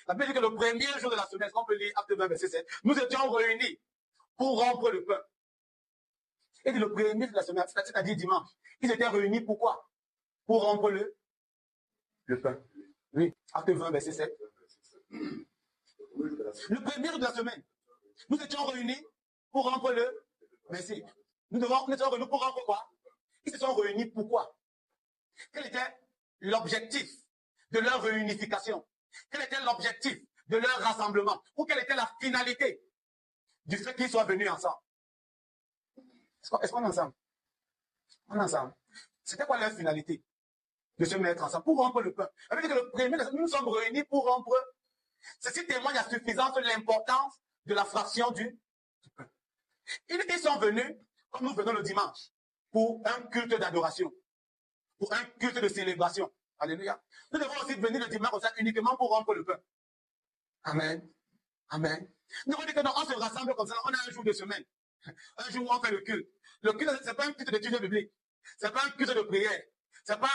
La Bible dit que le premier jour de la semaine, on peut lire Acte 20, verset 7, nous étions réunis pour rompre le pain. Et le premier jour de la semaine, c'est-à-dire dimanche, ils étaient réunis pourquoi? Pour rompre le pain. Oui, Acte 20, verset 7. Le premier jour de la semaine, nous étions réunis pour rompre le... Merci. Nous étions réunis pour rompre quoi? Ils se sont réunis pourquoi? Quel était l'objectif de leur réunification? Quel était l'objectif de leur rassemblement? Ou quelle était la finalité du fait qu'ils soient venus ensemble? Est-ce qu'on est ensemble? On est ensemble. C'était quoi leur finalité de se mettre ensemble pour rompre le pain? Ça veut dire que le premier, nous sommes réunis pour rompre. Ceci témoigne à suffisance de l'importance de la fraction du pain. Ils sont venus, comme nous venons le dimanche, pour un culte d'adoration, pour un culte de célébration. Alléluia. Nous devons aussi venir le dimanche uniquement pour rompre le pain. Amen. Amen. Nous devons dire que non, on se rassemble comme ça, on a un jour de semaine. Un jour où on fait le culte. Le culte, c'est pas un culte d'étude biblique. C'est pas un culte de prière. C'est pas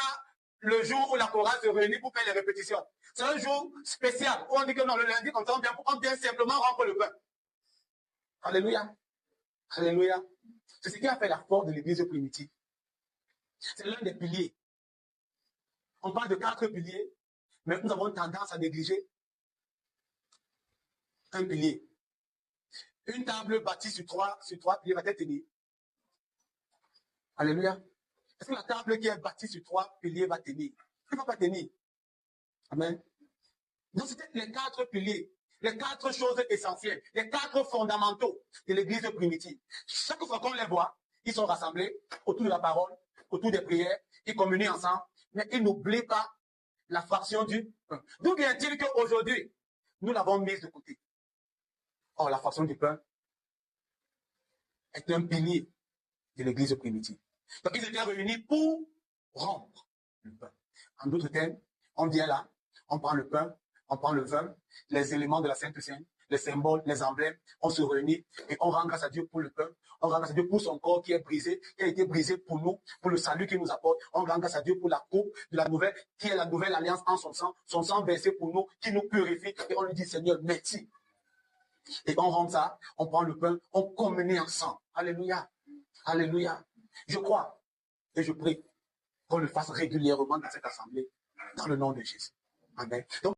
le jour où la chorale se réunit pour faire les répétitions. C'est un jour spécial où on dit que non, le lundi, comme ça, on vient simplement rompre le pain. Alléluia. Alléluia. C'est ce qui a fait la force de l'église primitive. C'est l'un des piliers. On parle de 4 piliers, mais nous avons tendance à négliger un pilier. Une table bâtie sur trois piliers va-t-elle tenir? Alléluia. Est-ce que la table qui est bâtie sur 3 piliers va tenir? Elle ne va pas tenir. Amen. Donc c'était les 4 piliers, les 4 choses essentielles, les 4 fondamentaux de l'église primitive. Chaque fois qu'on les voit, ils sont rassemblés autour de la parole, autour des prières, ils communient ensemble, mais ils n'oublient pas la fraction du pain. D'où vient-il qu'aujourd'hui, nous l'avons mise de côté? Or, la fraction du pain est un pilier de l'église primitive. Donc, ils étaient réunis pour rompre le pain. En d'autres termes, on vient là, on prend le pain, on prend le vin, les éléments de la Sainte Seine, les symboles, les emblèmes, on se réunit et on rend grâce à Dieu pour le pain, on rend grâce à Dieu pour son corps qui est brisé, qui a été brisé pour nous, pour le salut qu'il nous apporte, on rend grâce à Dieu pour la coupe de la nouvelle, qui est la nouvelle alliance en son sang versé pour nous, qui nous purifie, et on lui dit Seigneur, merci. Et on rend ça, on prend le pain, on communie ensemble. Alléluia. Alléluia. Je crois et je prie qu'on le fasse régulièrement dans cette assemblée, dans le nom de Jésus. Amen. Donc,